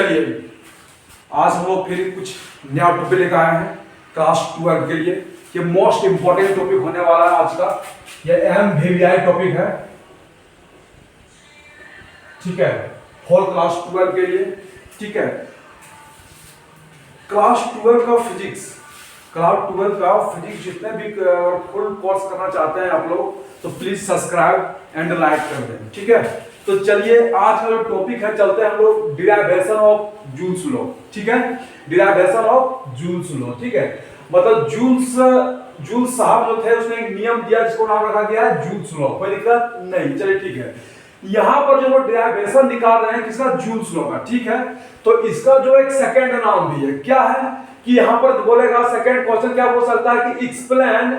चलिए आज हम लोग फिर कुछ नया टॉपिक लेकर आए हैं क्लास 12 के लिए। ये मोस्ट इंपॉर्टेंट टॉपिक होने वाला है आज का। ये अहम वीवीआई टॉपिक है, ठीक है, फॉर क्लास 12 के लिए। ठीक है, क्लास 12 का फिजिक्स, जितने भी फुल कोर्स करना चाहते हैं आप लोग तो प्लीज सब्सक्राइब एंड लाइक कर दें। ठीक है, तो चलिए आज का जो टॉपिक है, चलते हैं हम लोग डिराइवेशन ऑफ जूल्स लॉ। ठीक है, डिराइवेशन ऑफ जूल्स लॉ। ठीक है, मतलब जूल्स साहब जो थे उसने एक नियम दिया जिसको नाम रखा गया है जूल्स लॉ। कोई दिक्कत नहीं, चलिए ठीक है। यहाँ पर जो डिराइवेशन निकाल रहे हैं किसका, जूल्स लॉ का। ठीक है, तो इसका जो एक सेकंड नाम भी है, क्या है कि यहाँ पर बोलेगा सेकंड क्वेश्चन क्या हो सकता है कि explain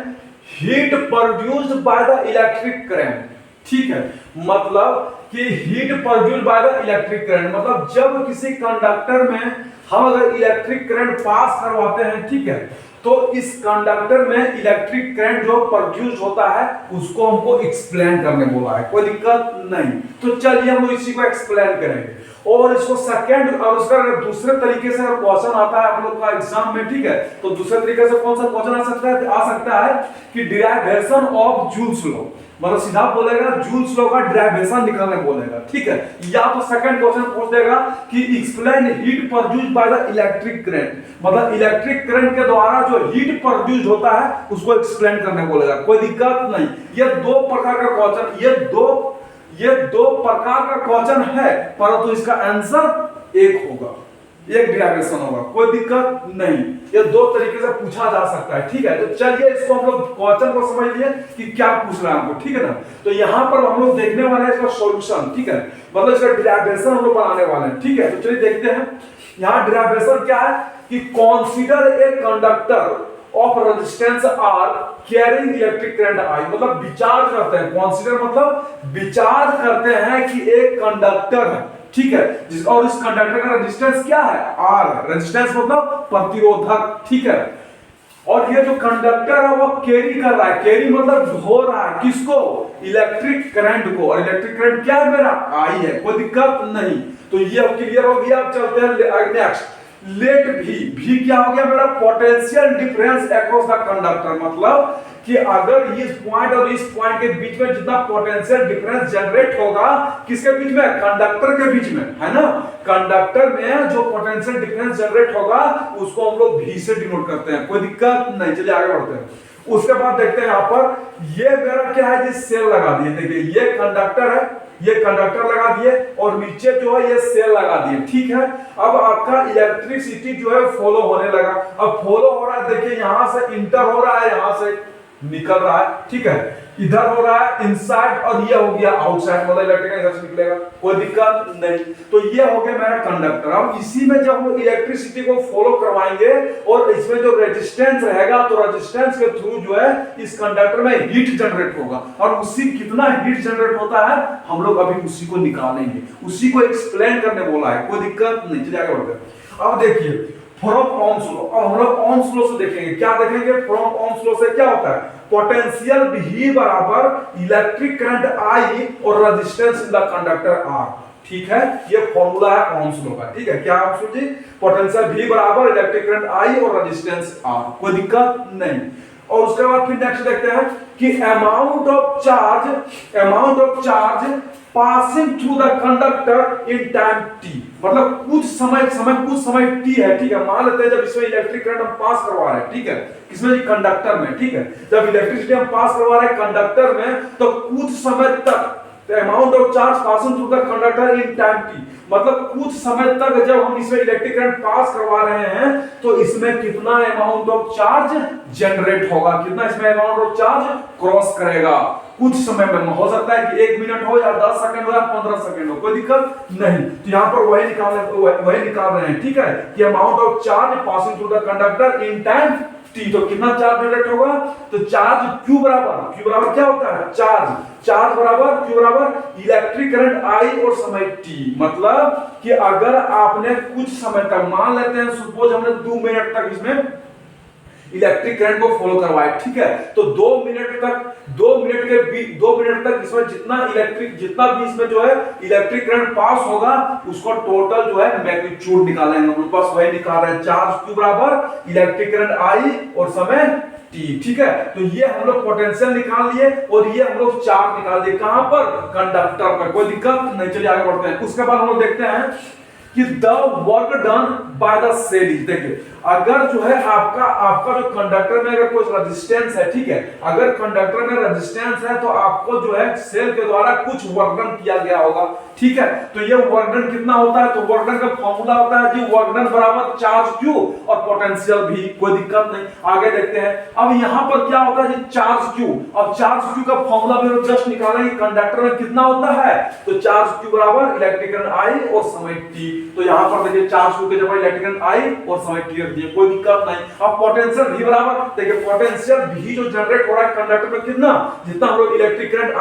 heat produced by the electric current. ठीक है, मतलब कि heat produced by the electric current, मतलब जब किसी कंडक्टर में हम अगर इलेक्ट्रिक करंट पास करवाते हैं, ठीक है, तो इस कंडक्टर में इलेक्ट्रिक करंट जो प्रोड्यूस होता है उसको हमको एक्सप्लेन करने बोला है। कोई दिक्कत नहीं, तो चलिए हम इसी को एक्सप्लेन करेंगे। और इसको सेकंड और उसका दूसरे तरीके से क्वेश्चन आता है आप लोग का एग्जाम में, ठीक है, तो दूसरे तरीके से कौन सा क्वेश्चन आ सकता है कि डिराइवेशन ऑफ जूल्स लॉ, मतलब सीधा बोलेगा जूल्स लॉ का डिराइवेशन निकालने बोलेगा। ठीक है, या तो सेकंड क्वेश्चन पूछ देगा कि explain heat produced by the electric current, मतलब इलेक्ट्रिक करंट के द्वारा जो हीट प्रोड्यूस होता है उसको एक्सप्लेन करने बोलेगा। कोई दिक्कत नहीं, ये दो प्रकार का क्वेश्चन, ये दो प्रकार का क्वेश्चन है, परंतु इसका आंसर एक होगा, एक डिराइवेशन होगा। कोई दिक्कत नहीं, ये दो तरीके से पूछा जा सकता है। ठीक है, तो चलिए इसको हम लोग क्वेश्चन को समझ लिए कि क्या पूछ रहा है हमको। ठीक है ना, तो यहाँ पर हम लोग देखने वाले हैं इसका सॉल्यूशन। ठीक है, मतलब इसका डिराइवेशन हम लोग बनाने वाले हैं। ठीक है, तो चलिए देखते हैं। यहाँ डिराइवेशन क्या है कि consider a conductor of resistance R carrying electric current I, मतलब विचार करते हैं, कंसीडर मतलब विचार करते हैं कि एक कंडक्टर है, ठीक है, और इस कंडक्टर का रेजिस्टेंस क्या है, आर। रेजिस्टेंस मतलब प्रतिरोधक। ठीक है, और ये जो कंडक्टर है वो कैरी कर रहा है, कैरी मतलब ढो रहा है किसको, इलेक्ट्रिक करंट को, और इलेक्ट्रिक करंट क्या है मेरा, आई है। कोई दिक्कत नहीं, तो ये क्लियर हो गया। अब चलते हैं नेक्स्ट। लेट भी क्या हो गया मेरा, potential difference across the conductor, मतलब कि अगर इस पॉइंट और इस पॉइंट के बीच में जितना पोटेंशियल डिफरेंस जनरेट होगा, किसके बीच में, कंडक्टर के बीच में, है ना, कंडक्टर में जो पोटेंशियल डिफरेंस जनरेट होगा उसको हम लोग भी से डिनोट करते हैं। कोई दिक्कत नहीं, चलिए आगे बढ़ते हैं। उसके बाद देखते हैं यहाँ पर ये मेरा क्या है, जिस सेल लगा दिए, देखिए ये कंडक्टर है, ये कंडक्टर लगा दिए और नीचे जो है ये सेल लगा दिए। ठीक है, अब आपका इलेक्ट्रिसिटी जो है फॉलो होने लगा। अब फॉलो हो रहा है, देखिए यहां से इंटर हो रहा है, यहां से निकल रहा है। ठीक है, इधर हो रहा है इनसाइड और ये हो गया आउटसाइड, मतलब इलेक्ट्रिकल इधर से निकलेगा। कोई दिक्कत नहीं, तो ये हो गया मेरा कंडक्टर। अब इसी में जब हम इलेक्ट्रिसिटी को फॉलो करवाएंगे और इसमें जो रेजिस्टेंस रहेगा, तो रेजिस्टेंस के थ्रू जो है इस कंडक्टर में हीट जनरेट होगा, और उसी कितना हीट जनरेट होता है हम लोग अभी उसी को निकालेंगे, उसी को एक्सप्लेन करने बोला है। कोई दिक्कत नहीं, चलिए आगे बढ़ते हैं। अब देखिए फ्रॉम ओम्स लॉ, अब हम लोग ओम्स लॉ से देखेंगे, क्या देखेंगे, फ्रॉम ओम्स लॉ से क्या होता है, पोटेंशियल V बराबर इलेक्ट्रिक करंट I और resistance in the conductor R। ठीक है, ये फॉर्मूला है ओम्स लॉ का। ठीक है, क्या आप समझे, पोटेंशियल V बराबर इलेक्ट्रिक करंट I और रेजिस्टेंस R। कोई दिक्कत नहीं। और उसके बाद फिर नेक्स्ट देखते हैं कि amount of charge passing through the conductor in time t, मतलब कुछ समय t है। ठीक है, मान लेते हैं जब इसमें इलेक्ट्रिक करंट हम पास करवा रहे हैं, ठीक है, किसमें, कंडक्टर में। ठीक है, जब इलेक्ट्रिसिटी हम पास करवा रहे हैं कंडक्टर में, तो कुछ समय तक amount of charge passing through the conductor in time t, मतलब कुछ समय तक जब हम इसमें इलेक्ट्रिक करंट पास करवा रहे हैं तो इसमें कितना अमाउंट ऑफ चार्ज जनरेट होगा, कितना इसमें अमाउंट ऑफ चार्ज क्रॉस करेगा कुछ समय में। हो सकता है कि 1 मिनट हो या 10 सेकंड हो या 15 सेकंड हो, कोई दिक्कत नहीं। तो यहाँ पर वही निकाल रहे हैं। ठीक है, कि amount of charge passing through the conductor in time t, तो कितना चार्ज जनरेट होगा, तो चार्ज Q बराबर क्या होता है, चार्ज बराबर Q बराबर इलेक्ट्रिक करंट I और समय t, मतलब कि अगर आपने कुछ समय तक, मान लेते हैं सपोज हमने 2 मिनट तक इसमें इलेक्ट्रिक करंट को फॉलो करवाए, ठीक है। तो 2 मिनट तक इसमें जितना भी इसमें जो है इलेक्ट्रिक करंट पास होगा उसको टोटल जो है मैग्नीट्यूड निकालेंगे। हम लोग पास वही निकाल रहे हैं, चार्ज Q बराबर इलेक्ट्रिक करंट I और समय T, ठीक है। तो ये हम लोग पोटेंशियल निकाल लिए और ये हम लोग चार्ज निकाल दिए, कहां पर, कंडक्टर पर। कोई दिक्कत नहीं, चलिए आगे बढ़ते हैं। उसके बाद हम लोग देखते हैं कि the work done by the cell is, देखिए अगर जो है आपका जो कंडक्टर में अगर कोई रेजिस्टेंस है, ठीक है, अगर कंडक्टर में रेजिस्टेंस है तो आपको जो है सेल के द्वारा कुछ वर्क डन किया गया होगा, ठीक है। तो ये वर्क डन कितना होता है, तो वर्क डन का फार्मूला होता है जी वर्क डन बराबर चार्ज Q और पोटेंशियल V, कोई दिक्कत नहीं, आगे देखते हैं। अब यहां पर क्या होता है जी चार्ज Q, अब चार्ज Q का फार्मूला भी जस्ट निकालेंगे, कंडक्टर में कितना होता है, तो चार्ज Q बराबर इलेक्ट्रिक करंट I और समय T। तो यहां पर देखिए चार्ज Q के जगह इलेक्ट्रिक करंट I और समय T रख दिए, कोई दिक्कत नहीं। अब पोटेंशियल V बराबर, देखिए पोटेंशियल V जो जनरेट हो रहा है कंडक्टर में कितना, जितना हम लोग इलेक्ट्रिक करंट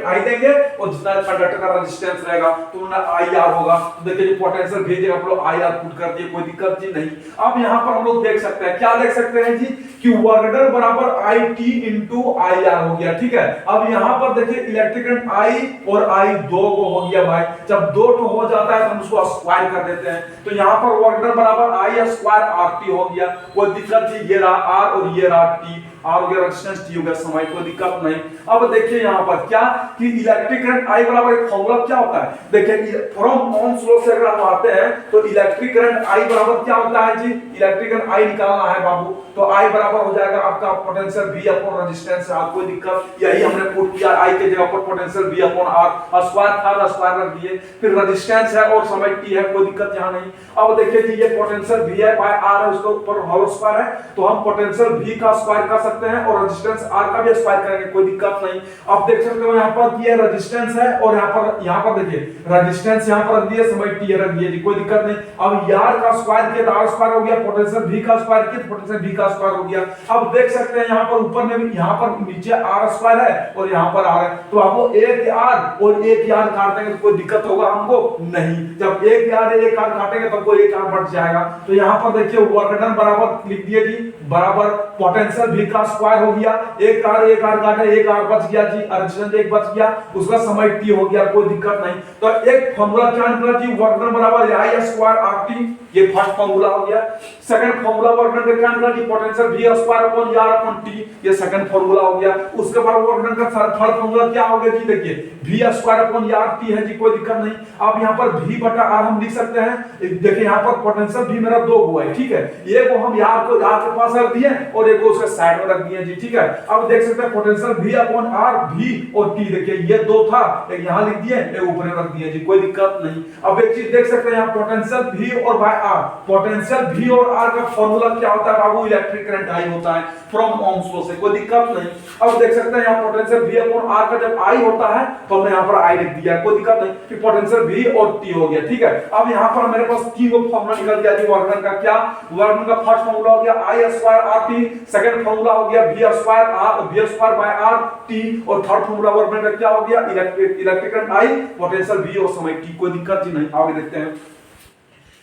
I देंगे और जितना कंडक्टर का रेजिस्टेंस रहेगा तो IR होगा। तो देखिए पोटेंशियल V जगह हम लोग IR पुट कर दिए, कोई दिक्कत जी नहीं। अब यहां पर हम लोग देख सकते हैं, क्या देख सकते हैं जी कि वर्क डन बराबर IT into IR हो गया, ठीक है। अब यहां पर देखिए इलेक्ट्रिक करंट I और I दो को हो गया भाई, जब दो तो हो जाता है तो हम उसको स्क्वायर कर देते हैं, तो यहां पर वर्क डन बराबर I स्क्वायर RT हो गया, कोई दिक्कत जी, ये रहा R और ये रहा T, आर हो गया रेजिस्टेंस, T हो गया समय, कोई दिक्कत नहीं। अब देखिए यहां पर क्या कि इलेक्ट्रिक करंट I बराबर एक फार्मूला क्या होता है, देखिए फ्रॉम ओम्स लॉ से अगर हम आते हैं तो इलेक्ट्रिक करंट I बराबर क्या होता है जी, इलेक्ट्रिक करंट I निकालना है बाबू, तो I बराबर हो जाएगा आपका potential V upon resistance R, कोई दिक्कत, यही हमने पुट किया, I के जगह पर potential V upon R, square था स्क्वायर रख दिए, फिर रेजिस्टेंस है और समय T है, कोई दिक्कत यहां नहीं। अब देखिए जी ये पोटेंशियल V है बाय R है, उसके ऊपर होल स्क्वायर है, तो हम पोटेंशियल V का स्क्वायर कर सकते हैं और रेजिस्टेंस R का भी स्क्वायर करेंगे, कोई दिक्कत नहीं। अब देख सकते हो यहां पर ये रेजिस्टेंस है और यहां पर देखिए रेजिस्टेंस यहां पर रख दिया, समय T रख दिया जी, कोई दिक्कत नहीं। अब R का स्क्वायर किया तो R स्क्वायर हो गया, पोटेंशियल V का स्क्वायर किया तो पोटेंशियल V का स्क्वायर हो गया। अब देख सकते हैं यहां पर ऊपर में भी, यहां पर नीचे R स्क्वायर है और यहां पर R है, तो आपको एक R और एक R काट देंगे तो कोई दिक्कत होगा हमको नहीं, जब एक R काटेंगे तो कोई एक R बढ़ जाएगा। तो यहां पर देखिए वर्क डन बराबर लिख दिए जी बराबर पोटेंशियल V का स्क्वायर हो गया, एक R काटे, एक R बच गया जी, रेजिस्टेंस एक बच गया, उसका समय T हो गया, कोई दिक्कत नहीं। तो एक फार्मूला क्या निकला जी वर्क डन बराबर I स्क्वायर RT, ये फर्स्ट फार्मूला हो गया। सेकंड फार्मूला वर्क डन का क्या निकला जी potential V square upon R upon T, ये सेकंड फार्मूला हो गया। उसके बाद वर्क डन का थर्ड फार्मूला क्या हो गया जी, देखिए V स्क्वायर अपॉन RT है जी, कोई दिक्कत नहीं। अब यहां पर V बटा R हम लिख सकते हैं, देखिए यहां पर पोटेंशियल V मेरा दो हुआ है, ठीक है, ये को हम R को R के पास रख दिए और एक को उसके साइड में रख दिए जी, ठीक है। अब देख सकते हैं potential V upon R, V और T, देखिए ये दो था, एक यहां लिख दिए एक ऊपर रख दिए जी, कोई दिक्कत नहीं। अब एक चीज देख सकते हैं यहां पोटेंशियल V और बाय R, पोटेंशियल V और R का फार्मूला क्या होता है बाबू, इलेक्ट्रिक करंट I होता है फ्रॉम ओम्स लॉ से, कोई दिक्कत नहीं। अब देख सकते हैं यहां पोटेंशियल V अपॉन R का जब I होता है तो हमने यहां पर I लिख दिया, कोई दिक्कत नहीं, कि पोटेंशियल V और T हो गया, ठीक है। अब यहां पर मेरे पास T को फार्मूला निकल गया जी वर्क डन का, क्या वर्क डन का फर्स्ट फार्मूला हो गया I square RT, second formula हो गया V स्क्वायर बाय RT और थर्ड फार्मूला वर्क डन का क्या हो गया electric current I, potential V और समय T, कोई दिक्कत ही नहीं। आगे देखते हैं,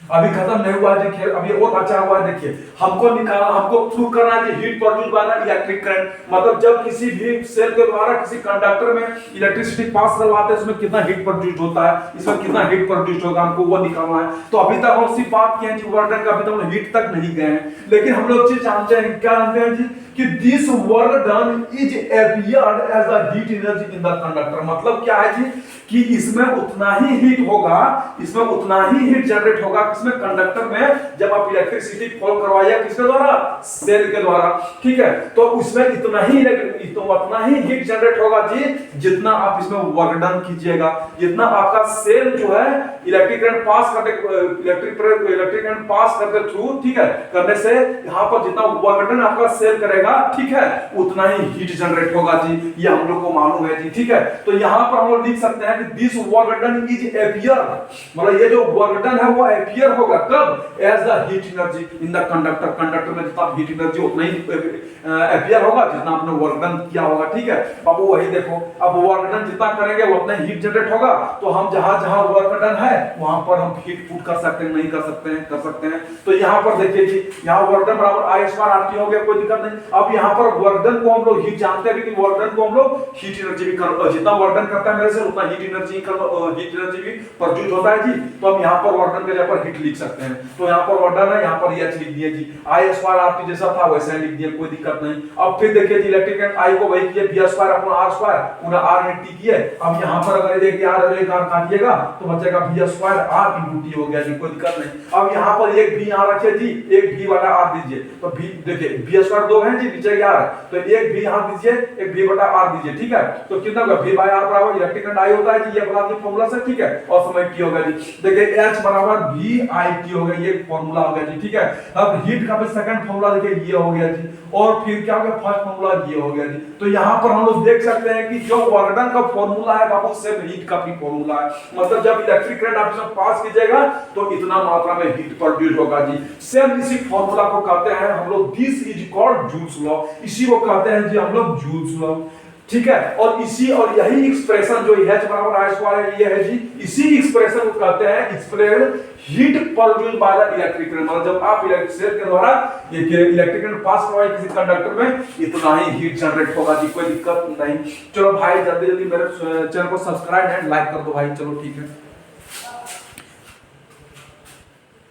अभी खत्म नहीं हुआ जी खेल, अभी और बचा हुआ है। देखिए हमको प्रूव करना है कि heat produce by the electric current, मतलब जब किसी भी सेल के द्वारा किसी कंडक्टर में इलेक्ट्रिसिटी पास करवाते हैं उसमें कितना हीट प्रोड्यूस होता है, इसमें कितना हीट प्रोड्यूस होगा, हमको वो निकालना है। तो अभी तक हम सिर्फ बात किए हैं वर्क डन का, अभी तक हम हीट तक नहीं गए हैं, लेकिन हम लोग चीज जानते हैं, क्या जानते हैं जी कि this work done is appeared as the heat energy in the conductor. मतलब क्या है जी कि इसमें उतना ही हीट होगा, इसमें उतना ही हीट जनरेट होगा किसमें, कंडक्टर में, जब आप इलेक्ट्रिसिटी फ्लो करवाइए किसके द्वारा, सेल के द्वारा, ठीक है। तो उसमें उतना ही हीट जनरेट होगा जी जितना आप इसमें वर्क डन कीजिएगा, जितना आपका सेल जो है इलेक्ट्रिक करंट पास करते थ्रू, ठीक है, करने से यहां पर जितना वर्क डन आपका सेल करेगा, ठीक है, उतना ही हीट जनरेट होगा जी, ये हम लोग को मालूम है जी, ठीक है। तो यहां पर हम लोग लिख सकते हैं यानी this work done is appear, मतलब ये जो वर्क डन है वो अपीयर होगा कब, as the heat energy in the conductor, conductor में जितना हीट एनर्जी उतना ही अपीयर होगा जितना आपने वर्क डन किया होगा, ठीक है। अब वही देखो, अब वर्क डन जितना करेंगे उतना हीट जनरेट होगा, तो हम जहां जहां वर्क डन है वहां पर हम हीट पुट कर सकते हैं, नहीं कर सकते हैं, कर सकते हैं। तो यहाँ पर देखिए जी, यहाँ वर्क डन बराबर आई स्क्वायर आरटी हो गया, कोई दिक्कत नहीं। अब यहाँ पर वर्क डन को हम लोग हीट जानते हैं कि वर्क डन को हम लोग हीट एनर्जी भी जितना वर्क डन करता है मेरे से उतना हीट एनर्जी भी प्रोड्यूस होता है जी। तो हम यहाँ पर वर्क डन के जगह पर हीट लिख सकते हैं, तो यहाँ पर वर्क डन है, यहाँ पर एच लिख दिया जी, आई स्क्वायर आरटी जैसा था वैसा लिख दिया, कोई दिक्कत नहीं। अब फिर देखिए जी, इलेक्ट्रिक करंट आई को वही किए v square upon r square पूरा r इन t किए। अब यहाँ पर अगर देखिए r और एक r काटिएगा तो बचेगा v स्क्वायर r इन t हो गया जी, कोई दिक्कत नहीं। अब यहाँ पर एक v यहाँ रखिए जी, एक v वाला r दीजिए, तो v देखिए v स्क्वायर दो है जी, नीचे r, तो एक v यहाँ दीजिए, एक v बटा r दीजिए, ठीक है। तो कितना होगा v बाय r बराबर इलेक्ट्रिक करंट I होता है जी, ये बता दिए फार्मूला से, ठीक है। और समय t होगा जी, देखिए h बराबर v i t हो गया, ये फार्मूला हो गया जी, ठीक है। अब हीट का भी सेकंड फार्मूला देखिए ये हो गया जी, और फिर क्या हो गया फर्स्ट फार्मूला ये हो गया जी। तो यहाँ पर हम लोग देख सकते हैं कि जो वर्क डन का फार्मूला है बाबू सेम हीट का भी फार्मूला है, मतलब जब इलेक्ट्रिक करंट आप सब पास कीजिएगा तो इतना मात्रा में हीट प्रोड्यूस होगा जी। सेम इसी फार्मूला को कहते हैं हम लोग this is called joules law, इसी को कहते हैं जी हम लोग जूल्स लॉ, ठीक है। और इसी और यही एक्सप्रेशन जो h बराबर i स्क्वायर ये है जी, इसी एक्सप्रेशन को कहते हैं express heat produce by the electric current, मतलब जब आप इलेक्ट्रिक सेल के द्वारा ये इलेक्ट्रिक करंट पास करवाए किसी कंडक्टर में इतना ही हीट जनरेट होगा जी, कोई दिक्कत नहीं। चलो भाई जल्दी जल्दी मेरे चैनल को सब्सक्राइब एंड लाइक कर दो भाई, चलो ठीक है।